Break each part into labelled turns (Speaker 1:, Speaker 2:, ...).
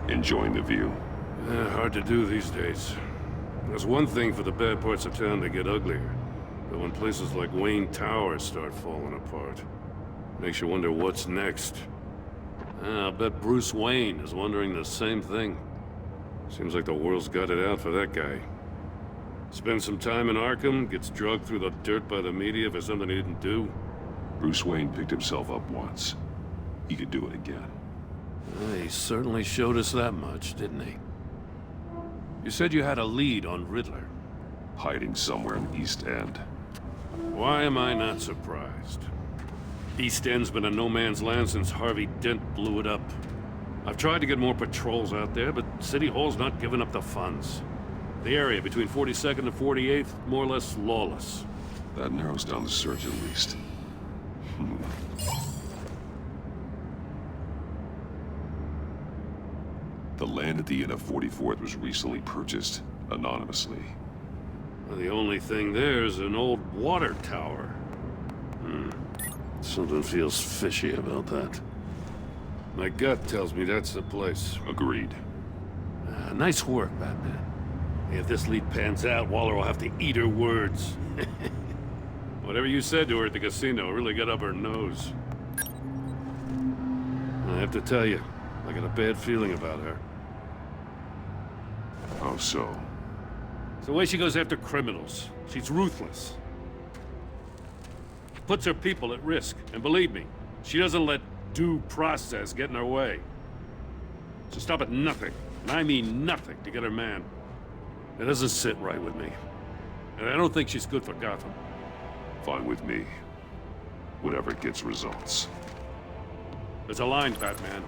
Speaker 1: Enjoying the view?
Speaker 2: Hard to do these days. There's one thing for the bad parts of town to get uglier. But when places like Wayne Tower start falling apart, makes you wonder what's next. I'll bet Bruce Wayne is wondering the same thing. Seems like the world's got it out for that guy. Spends some time in Arkham, gets drugged through the dirt by the media for something he didn't do.
Speaker 1: Bruce Wayne picked himself up once. He could do it again.
Speaker 2: He certainly showed us that much, didn't he? You said you had a lead on Riddler.
Speaker 1: Hiding somewhere in East End.
Speaker 2: Why am I not surprised? East End's been a no-man's land since Harvey Dent blew it up. I've tried to get more patrols out there, but City Hall's not giving up the funds. The area between 42nd and 48th, more or less lawless.
Speaker 1: That narrows down the search at least. The land at the end of 44th was recently purchased, anonymously.
Speaker 2: Well, the only thing there is an old water tower. Something feels fishy about that. My gut tells me that's the place.
Speaker 1: Agreed.
Speaker 2: Nice work, Batman. If this lead pans out, Waller will have to eat her words. Whatever you said to her at the casino really got up her nose. I have to tell you, I got a bad feeling about her.
Speaker 1: How so?
Speaker 2: It's the way she goes after criminals. She's ruthless. Puts her people at risk. And believe me, she doesn't let due process get in her way. So stop at nothing, and I mean nothing, to get her man. It doesn't sit right with me. And I don't think she's good for Gotham.
Speaker 1: Fine with me. Whatever gets results.
Speaker 2: There's a line, Batman.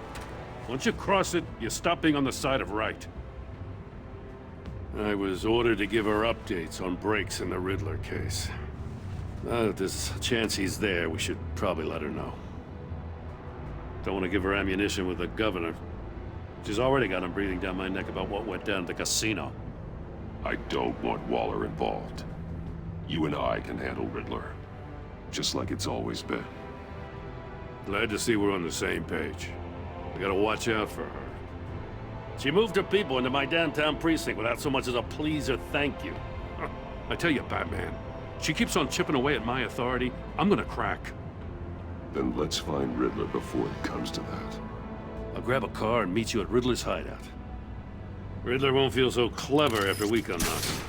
Speaker 2: Once you cross it, you stop being on the side of right. I was ordered to give her updates on breaks in the Riddler case. Now that there's a chance he's there, we should probably let her know. Don't want to give her ammunition with the governor. She's already got him breathing down my neck about what went down at the casino.
Speaker 1: I don't want Waller involved. You and I can handle Riddler. Just like it's always been.
Speaker 2: Glad to see we're on the same page. We gotta watch out for her. She moved her people into my downtown precinct without so much as a please or thank you. I tell you, Batman, she keeps on chipping away at my authority, I'm gonna crack.
Speaker 1: Then let's find Riddler before it comes to that.
Speaker 2: I'll grab a car and meet you at Riddler's hideout. Riddler won't feel so clever after we come knocking.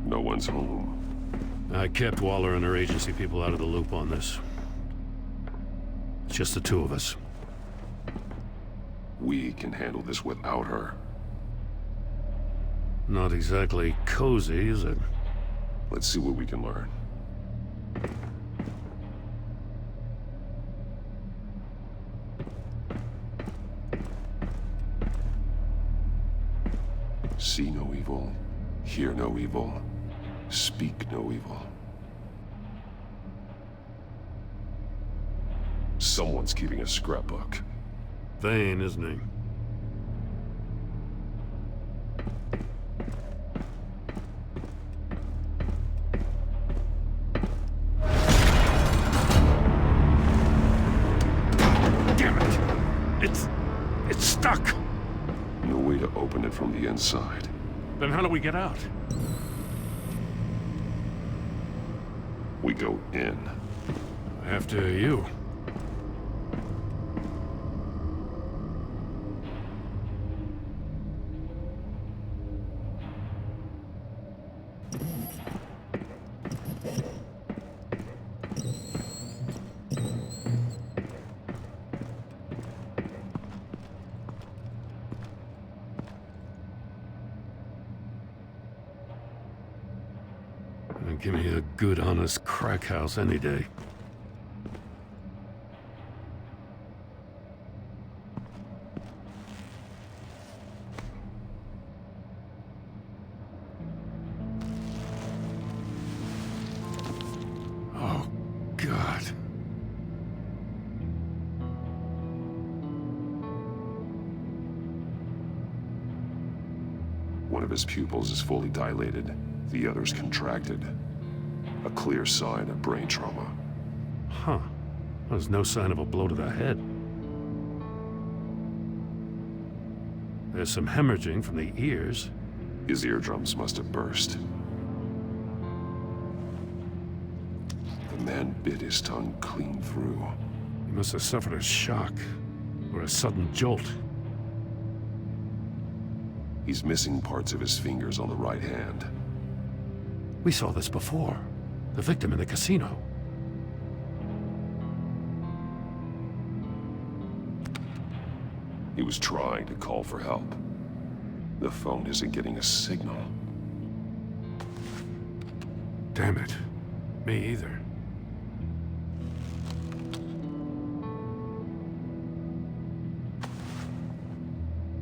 Speaker 1: No one's home.
Speaker 2: I kept Waller and her agency people out of the loop on this. It's just the two of us.
Speaker 1: We can handle this without her.
Speaker 2: Not exactly cozy, is it?
Speaker 1: Let's see what we can learn. See no evil, hear no evil, speak no evil. Someone's keeping a scrapbook.
Speaker 2: Vane, isn't he? Damn it! It's stuck!
Speaker 1: No way to open it from the inside.
Speaker 2: Then how do we get out?
Speaker 1: We go in.
Speaker 2: After you. Give me a good, honest crack house any day. Oh, God.
Speaker 1: One of his pupils is fully dilated, the other's contracted. A clear sign of brain trauma.
Speaker 2: Huh. There's no sign of a blow to the head. There's some hemorrhaging from the ears.
Speaker 1: His eardrums must have burst. The man bit his tongue clean through.
Speaker 2: He must have suffered a shock, or a sudden jolt.
Speaker 1: He's missing parts of his fingers on the right hand.
Speaker 2: We saw this before. The victim in the casino.
Speaker 1: He was trying to call for help. The phone isn't getting a signal.
Speaker 2: Damn it. Me either.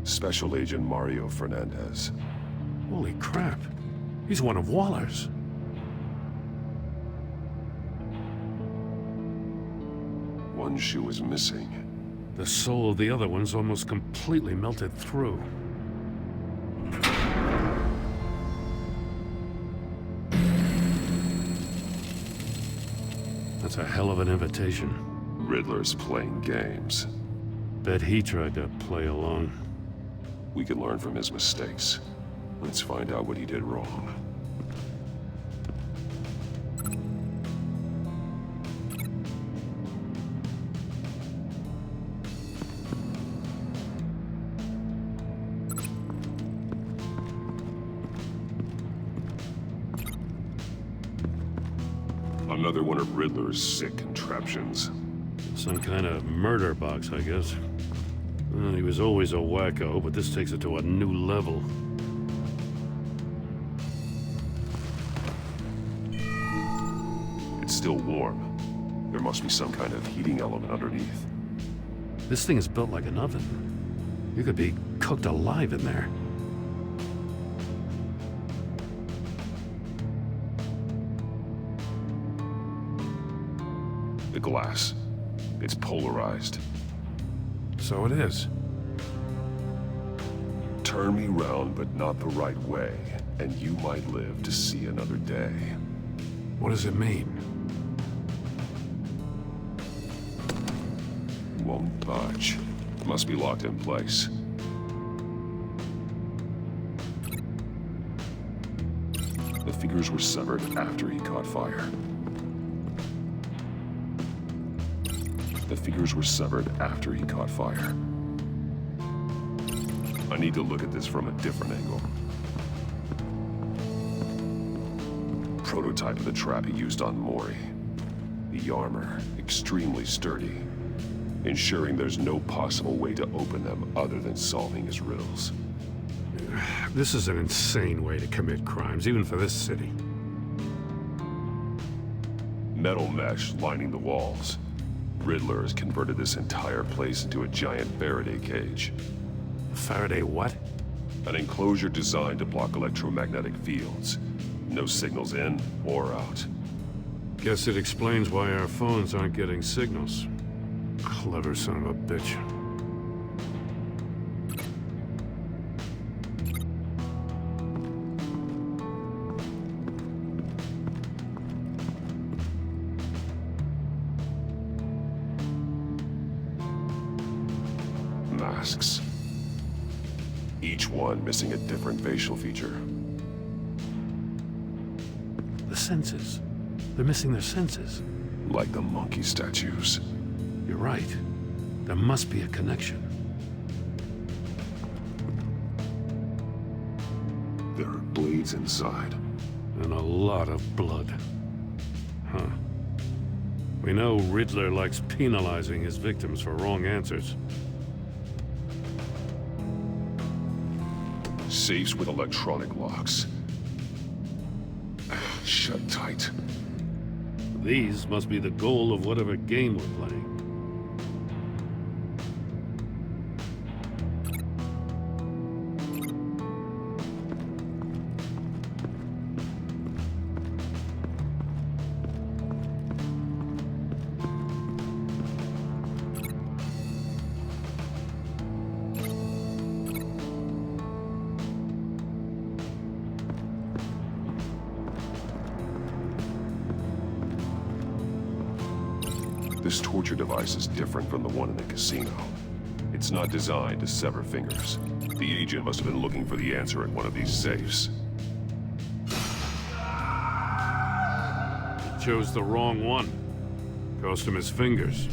Speaker 1: Special Agent Mario Fernandez.
Speaker 2: Holy crap. He's one of Waller's.
Speaker 1: One shoe is missing.
Speaker 2: The soul of the other one's almost completely melted through. That's a hell of an invitation.
Speaker 1: Riddler's playing games.
Speaker 2: Bet he tried to play along.
Speaker 1: We can learn from his mistakes. Let's find out what he did wrong. Another one of Riddler's sick contraptions.
Speaker 2: Some kind of murder box, I guess. Well, he was always a wacko, but this takes it to a new level.
Speaker 1: It's still warm. There must be some kind of heating element underneath.
Speaker 2: This thing is built like an oven. You could be cooked alive in there.
Speaker 1: The glass. It's polarized.
Speaker 2: So it is.
Speaker 1: Turn me round, but not the right way, and you might live to see another day.
Speaker 2: What does it mean?
Speaker 1: Won't budge. Must be locked in place. The figures were severed after he caught fire. The figures were severed after he caught fire. I need to look at this from a different angle. Prototype of the trap he used on Mori. The armor, extremely sturdy, ensuring there's no possible way to open them other than solving his riddles.
Speaker 2: This is an insane way to commit crimes, even for this city.
Speaker 1: Metal mesh lining the walls. Riddler has converted this entire place into a giant Faraday cage.
Speaker 2: Faraday what?
Speaker 1: An enclosure designed to block electromagnetic fields. No signals in or out.
Speaker 2: Guess it explains why our phones aren't getting signals. Clever son of a bitch.
Speaker 1: Masks. Each one missing a different facial feature.
Speaker 2: The senses. They're missing their senses.
Speaker 1: Like the monkey statues.
Speaker 2: You're right. There must be a connection.
Speaker 1: There are blades inside.
Speaker 2: And a lot of blood. Huh. We know Riddler likes penalizing his victims for wrong answers.
Speaker 1: Safes with electronic locks. Shut tight.
Speaker 2: These must be the goal of whatever game we're playing.
Speaker 1: This torture device is different from the one in the casino. It's not designed to sever fingers. The agent must have been looking for the answer in one of these safes.
Speaker 2: He chose the wrong one. Cost him his fingers.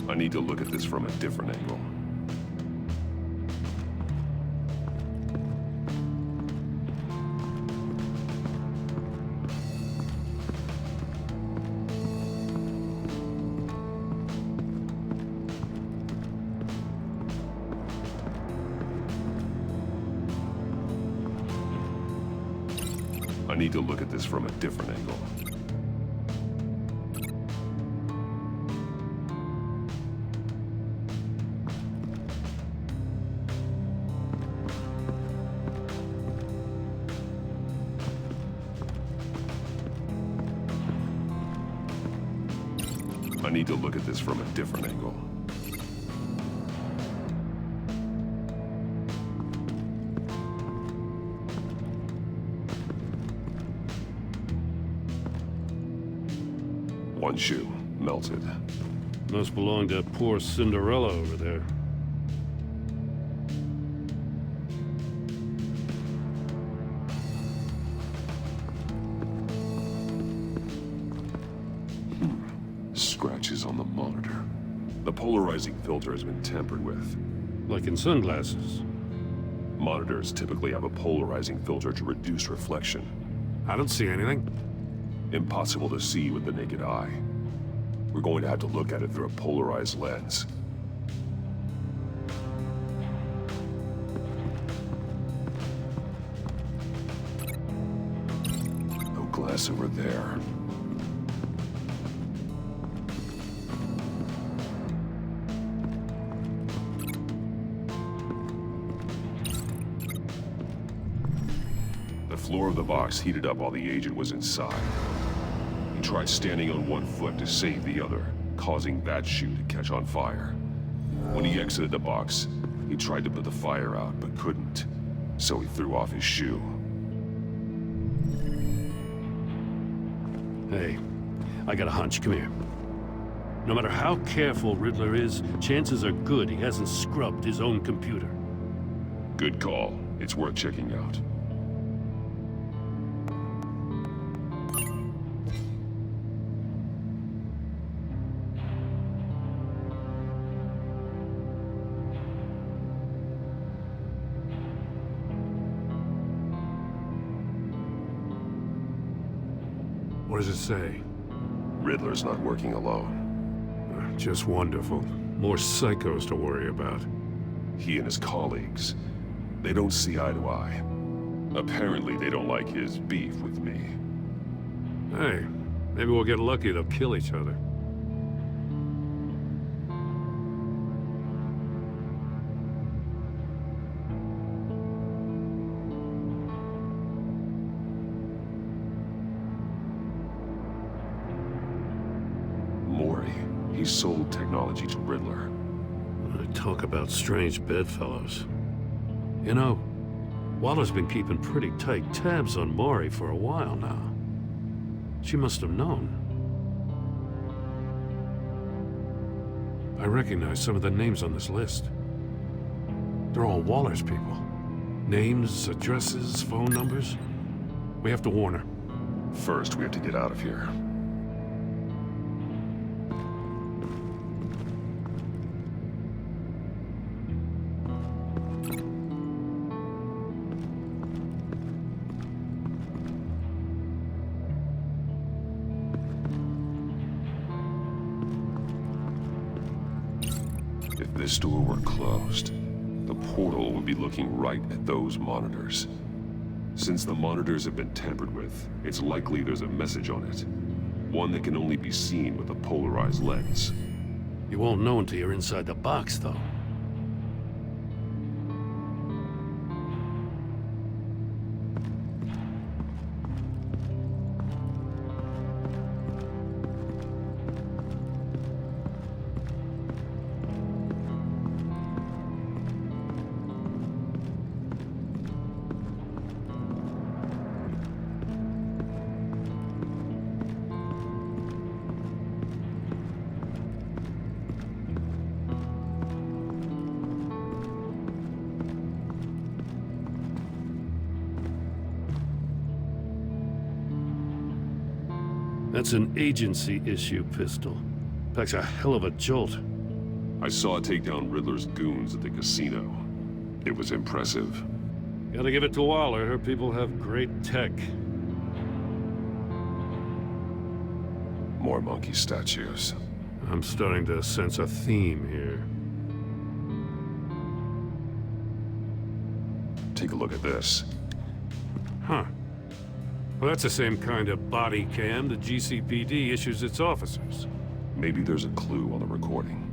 Speaker 1: I need to look at this from a different angle. I need to look at this from a different angle. I need to look at this from a different angle. One shoe, melted.
Speaker 2: Must belong to poor Cinderella over there.
Speaker 1: Scratches on the monitor. The polarizing filter has been tampered with.
Speaker 2: Like in sunglasses.
Speaker 1: Monitors typically have a polarizing filter to reduce reflection.
Speaker 2: I don't see anything.
Speaker 1: Impossible to see with the naked eye. We're going to have to look at it through a polarized lens. No glass over there. The floor of the box heated up while the agent was inside. He tried standing on one foot to save the other, causing that shoe to catch on fire. When he exited the box, he tried to put the fire out, but couldn't. So he threw off his shoe.
Speaker 2: Hey, I got a hunch. Come here. No matter how careful Riddler is, chances are good he hasn't scrubbed his own computer.
Speaker 1: Good call. It's worth checking out.
Speaker 2: What does it say?
Speaker 1: Riddler's not working alone.
Speaker 2: Just wonderful. More psychos to worry about.
Speaker 1: He and his colleagues, they don't see eye to eye. Apparently, they don't like his beef with me.
Speaker 2: Hey, maybe we'll get lucky they'll kill each other.
Speaker 1: Mori, he sold technology to Riddler.
Speaker 2: Talk about strange bedfellows. You know, Waller's been keeping pretty tight tabs on Mori for a while now. She must have known. I recognize some of the names on this list. They're all Waller's people. Names, addresses, phone numbers. We have to warn her.
Speaker 1: First, we have to get out of here. If this door were closed, the portal would be looking right at those monitors. Since the monitors have been tampered with, it's likely there's a message on it. One that can only be seen with a polarized lens.
Speaker 2: You won't know until you're inside the box, though. That's an agency-issue pistol. Packs a hell of a jolt.
Speaker 1: I saw it take down Riddler's goons at the casino. It was impressive.
Speaker 2: Gotta give it to Waller. Her people have great tech.
Speaker 1: More monkey statues.
Speaker 2: I'm starting to sense a theme here.
Speaker 1: Take a look at this.
Speaker 2: Huh. Well, that's the same kind of body cam the GCPD issues its officers.
Speaker 1: Maybe there's a clue on the recording.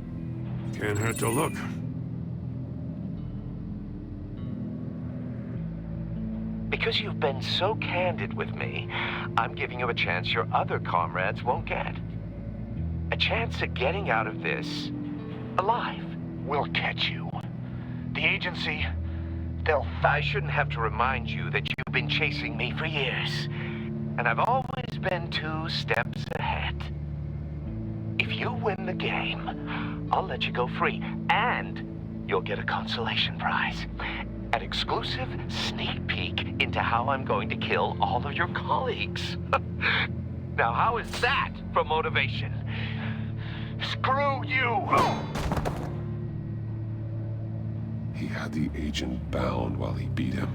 Speaker 2: Can't hurt to look.
Speaker 3: Because you've been so candid with me, I'm giving you a chance your other comrades won't get. A chance at getting out of this alive.
Speaker 4: We'll catch you. The agency,
Speaker 3: I shouldn't have to remind you that you've been chasing me for years. And I've always been 2 steps ahead. If you win the game, I'll let you go free. And you'll get a consolation prize. An exclusive sneak peek into how I'm going to kill all of your colleagues. Now, how is that for motivation?
Speaker 4: screw you!
Speaker 1: He had the agent bound while he beat him.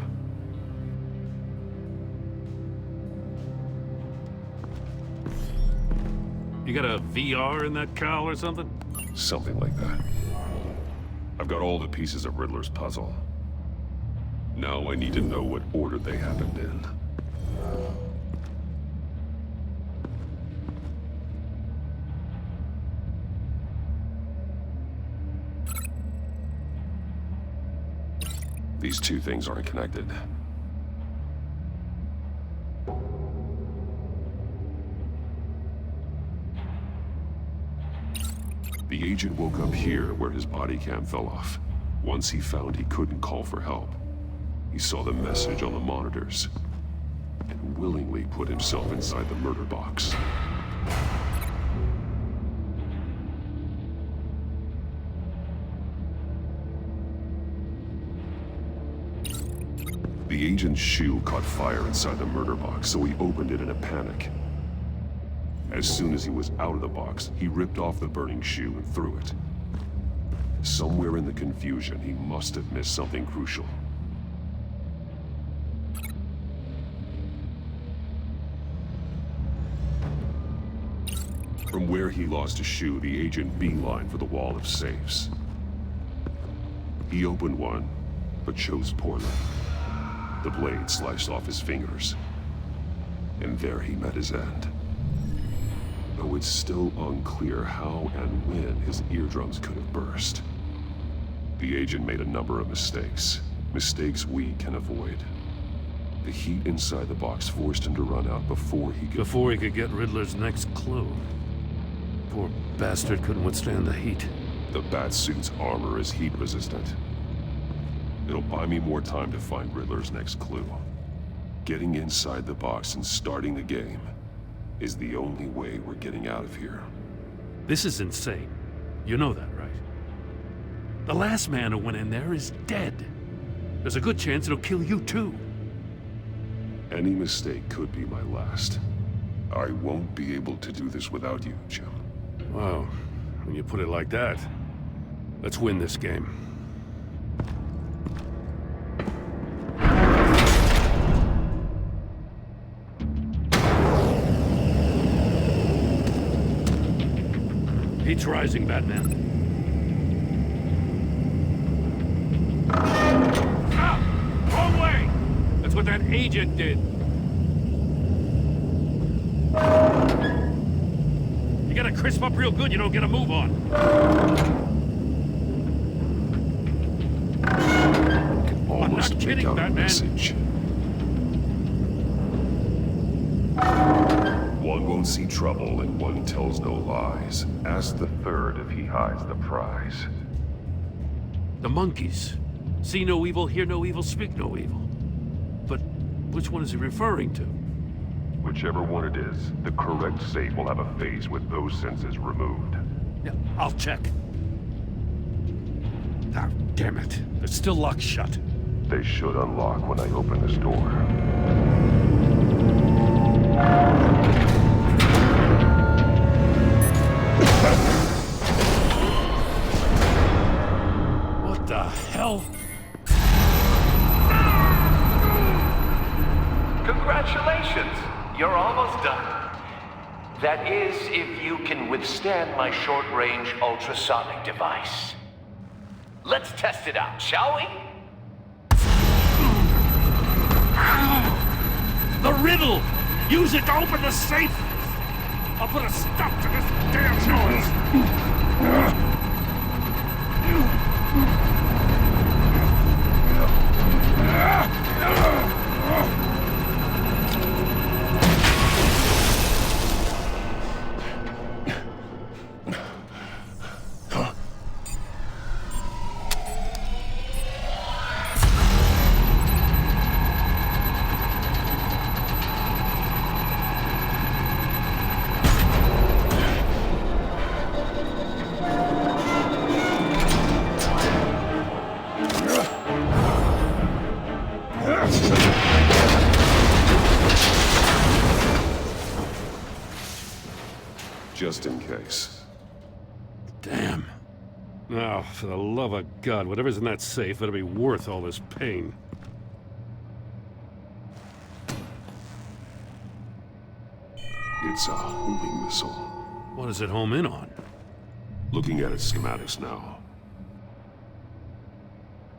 Speaker 2: You got a VR in that cowl or something?
Speaker 1: Something like that. I've got all the pieces of Riddler's puzzle. Now I need to know what order they happened in. These two things aren't connected. The agent woke up here where his body cam fell off. Once he found he couldn't call for help, he saw the message on the monitors and willingly put himself inside the murder box. The agent's shoe caught fire inside the murder box, so he opened it in a panic. As soon as he was out of the box, he ripped off the burning shoe and threw it. Somewhere in the confusion, he must have missed something crucial. From where he lost his shoe, the agent beelined for the wall of safes. He opened one, but chose poorly. The blade sliced off his fingers. And there he met his end. Though it's still unclear how and when his eardrums could have burst. The agent made a number of mistakes. Mistakes we can avoid. The heat inside the box forced him to run out before he could
Speaker 2: get Riddler's next clue. Poor bastard couldn't withstand the heat.
Speaker 1: The Batsuit's armor is heat resistant. It'll buy me more time to find Riddler's next clue. Getting inside the box and starting the game is the only way we're getting out of here.
Speaker 2: This is insane. You know that, right? The last man who went in there is dead. There's a good chance it'll kill you too.
Speaker 1: Any mistake could be my last. I won't be able to do this without you, Jim.
Speaker 2: Wow, when you put it like that, let's win this game. Heat's rising, Batman. what that agent did. You gotta crisp up real good, you don't get a move on. I'm not kidding, Batman.
Speaker 1: Message. One won't see trouble and one tells no lies. Ask the third if he hides the prize.
Speaker 2: The monkeys. See no evil, hear no evil, speak no evil. But which one is he referring to?
Speaker 1: Whichever one it is, the correct safe will have a phase with those senses removed.
Speaker 2: Yeah, I'll check. Ah, damn it. They're still locked shut.
Speaker 1: They should unlock when I open this door.
Speaker 2: What the hell?
Speaker 3: Congratulations! You're almost done. That is, if you can withstand my short-range ultrasonic device. Let's test it out, shall we?
Speaker 2: The riddle! Use it to open the safe! I'll put a stop to this damn noise!
Speaker 1: Just in case.
Speaker 2: Damn. Now, for the love of God, whatever's in that safe better be worth all this pain.
Speaker 1: It's a homing missile.
Speaker 2: What does it home in on?
Speaker 1: Looking at its schematics now.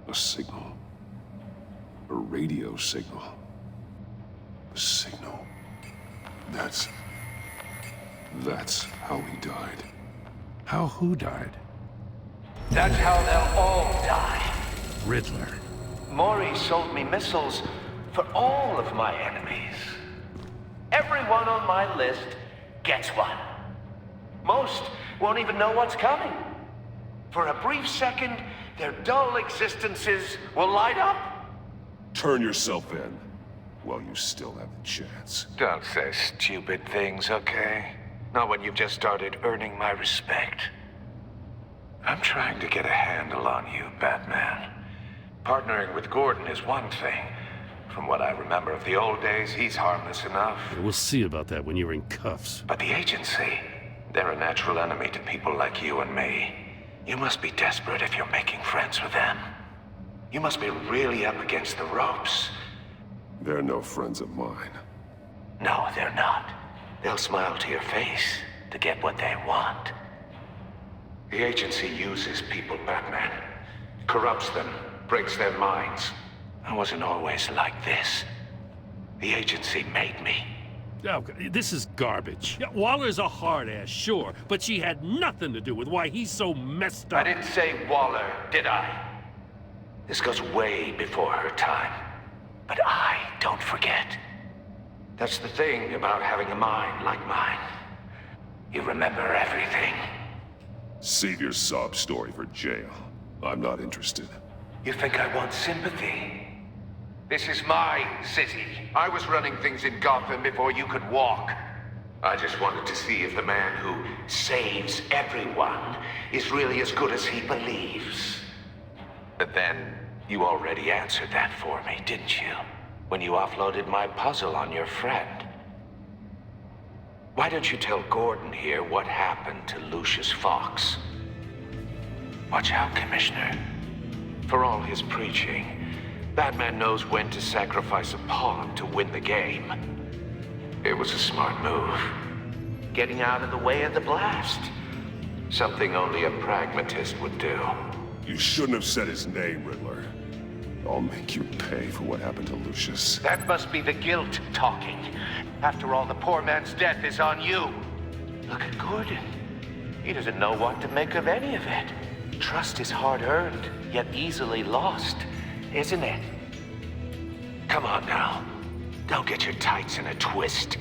Speaker 1: A signal. A radio signal. A signal. That's how he died.
Speaker 2: How who died?
Speaker 3: That's how they'll all die.
Speaker 2: Riddler.
Speaker 3: Maury sold me missiles for all of my enemies. Everyone on my list gets one. Most won't even know what's coming. For a brief second, their dull existences will light up.
Speaker 1: Turn yourself in while you still have the chance.
Speaker 3: Don't say stupid things, okay? Not when you've just started earning my respect. I'm trying to get a handle on you, Batman. Partnering with Gordon is one thing. From what I remember of the old days, he's harmless enough.
Speaker 2: We'll see about that when you're in cuffs.
Speaker 3: But the agency, they're a natural enemy to people like you and me. You must be desperate if you're making friends with them. You must be really up against the ropes.
Speaker 1: They're no friends of mine.
Speaker 3: No, they're not. They'll smile to your face to get what they want. The agency uses people, Batman. Corrupts them, breaks their minds. I wasn't always like this. The agency made me.
Speaker 2: Oh, this is garbage. Yeah, Waller's a hard-ass, sure, but she had nothing to do with why he's so messed up.
Speaker 3: I didn't say Waller, did I? This goes way before her time. But I don't forget. That's the thing about having a mind like mine. You remember everything.
Speaker 1: Save your sob story for jail. I'm not interested.
Speaker 3: You think I want sympathy? This is my city. I was running things in Gotham before you could walk. I just wanted to see if the man who saves everyone is really as good as he believes. But then, you already answered that for me, didn't you? When you offloaded my puzzle on your friend. Why don't you tell Gordon here what happened to Lucius Fox? Watch out, Commissioner. For all his preaching, Batman knows when to sacrifice a pawn to win the game. It was a smart move. Getting out of the way of the blast. Something only a pragmatist would do.
Speaker 1: You shouldn't have said his name, Riddler. I'll make you pay for what happened to Lucius.
Speaker 3: That must be the guilt talking. After all, the poor man's death is on you. Look at Gordon. He doesn't know what to make of any of it. Trust is hard-earned, yet easily lost, isn't it? Come on now. Don't get your tights in a twist.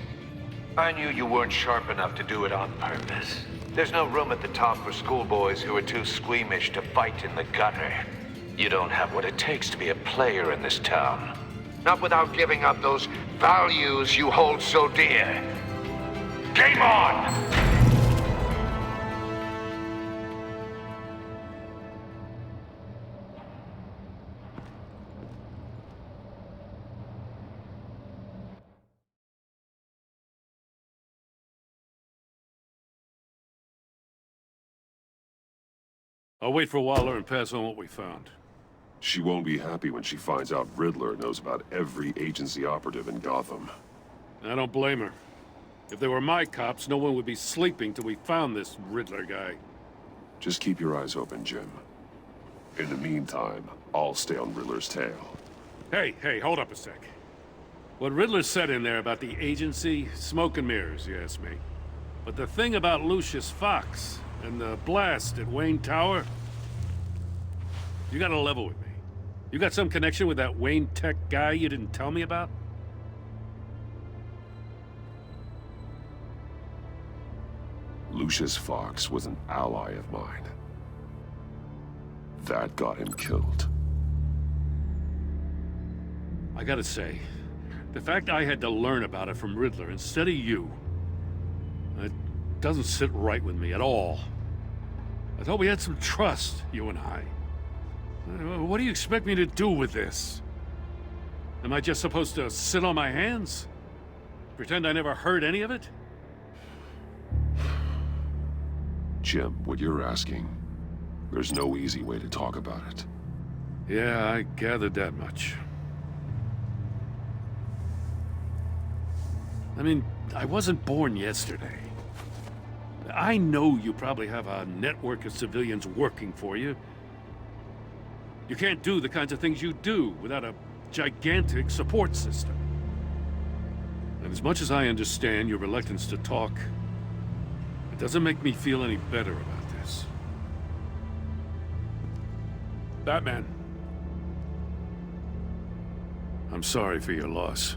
Speaker 3: I knew you weren't sharp enough to do it on purpose. There's no room at the top for schoolboys who are too squeamish to fight in the gutter. You don't have what it takes to be a player in this town. Not without giving up those values you hold so dear. Game on!
Speaker 2: I'll wait for Waller and pass on what we found.
Speaker 1: She won't be happy when she finds out Riddler knows about every agency operative in Gotham.
Speaker 2: I don't blame her. If they were my cops, no one would be sleeping till we found this Riddler guy.
Speaker 1: Just keep your eyes open, Jim. In the meantime, I'll stay on Riddler's tail.
Speaker 2: Hey, hold up a sec. What Riddler said in there about the agency, smoke and mirrors, you ask me. But the thing about Lucius Fox and the blast at Wayne Tower, you gotta level with me. You got some connection with that Wayne Tech guy you didn't tell me about?
Speaker 1: Lucius Fox was an ally of mine. That got him killed.
Speaker 2: I gotta say, the fact I had to learn about it from Riddler instead of you, it doesn't sit right with me at all. I thought we had some trust, you and I. What do you expect me to do with this? Am I just supposed to sit on my hands? Pretend I never heard any of it?
Speaker 1: Jim, what you're asking, there's no easy way to talk about it.
Speaker 2: Yeah, I gathered that much. I mean, I wasn't born yesterday. I know you probably have a network of civilians working for you. You can't do the kinds of things you do without a gigantic support system. And as much as I understand your reluctance to talk, it doesn't make me feel any better about this. Batman. I'm sorry for your loss.